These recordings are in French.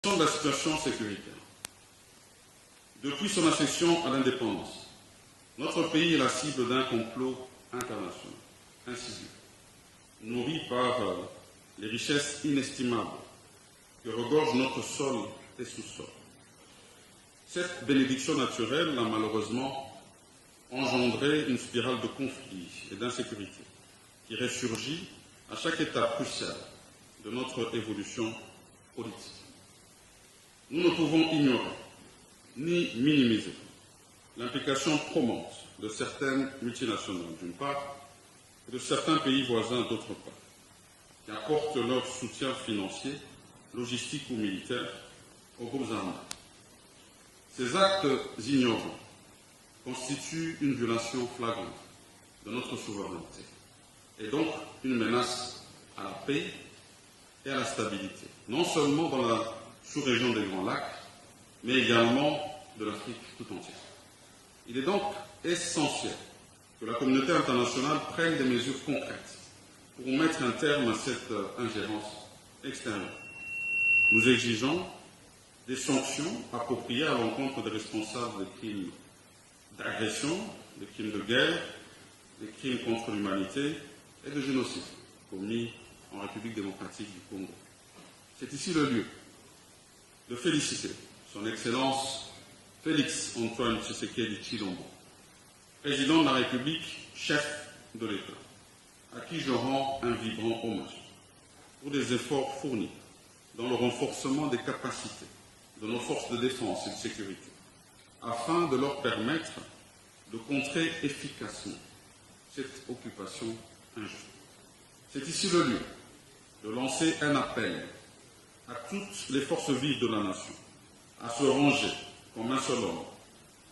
De la situation sécuritaire. Depuis son accession à l'indépendance, notre pays est la cible d'un complot international, incisif, nourri par les richesses inestimables que regorge notre sol et sous-sol. Cette bénédiction naturelle a malheureusement engendré une spirale de conflits et d'insécurité qui ressurgit à chaque étape cruciale de notre évolution politique. Nous ne pouvons ignorer ni minimiser l'implication promonte de certaines multinationales d'une part et de certains pays voisins d'autre part, qui apportent leur soutien financier, logistique ou militaire aux groupes armés. Ces actes ignorants constituent une violation flagrante de notre souveraineté et donc une menace à la paix et à la stabilité, non seulement dans la sous-région des Grands Lacs, mais également de l'Afrique tout entière. Il est donc essentiel que la communauté internationale prenne des mesures concrètes pour mettre un terme à cette ingérence extérieure. Nous exigeons des sanctions appropriées à l'encontre des responsables des crimes d'agression, des crimes de guerre, des crimes contre l'humanité et de génocide commis en République démocratique du Congo. C'est ici le lieu de féliciter son Excellence Félix Antoine Tshisekedi Tshilombo, président de la République, chef de l'État, à qui je rends un vibrant hommage pour les efforts fournis dans le renforcement des capacités de nos forces de défense et de sécurité, afin de leur permettre de contrer efficacement cette occupation injuste. C'est ici le lieu de lancer un appel à toutes les forces vives de la nation à se ranger comme un seul homme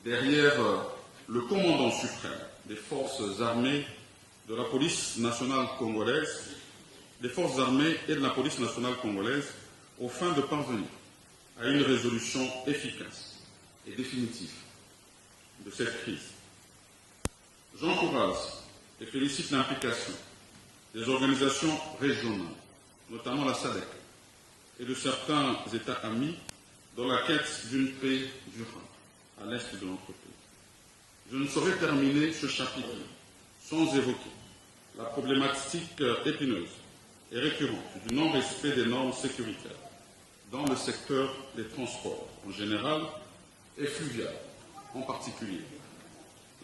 derrière le commandant suprême des forces armées de la police nationale congolaise, des forces armées et de la police nationale congolaise, aux fins de parvenir à une résolution efficace et définitive de cette crise. J'encourage et félicite l'implication des organisations régionales, notamment la SADC, et de certains États amis dans la quête d'une paix durable à l'est de notre pays. Je ne saurais terminer ce chapitre sans évoquer la problématique épineuse et récurrente du non-respect des normes sécuritaires dans le secteur des transports en général et fluvial en particulier.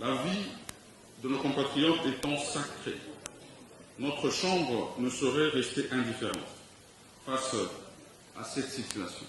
La vie de nos compatriotes étant sacrée, notre Chambre ne saurait rester indifférente face à cette situation.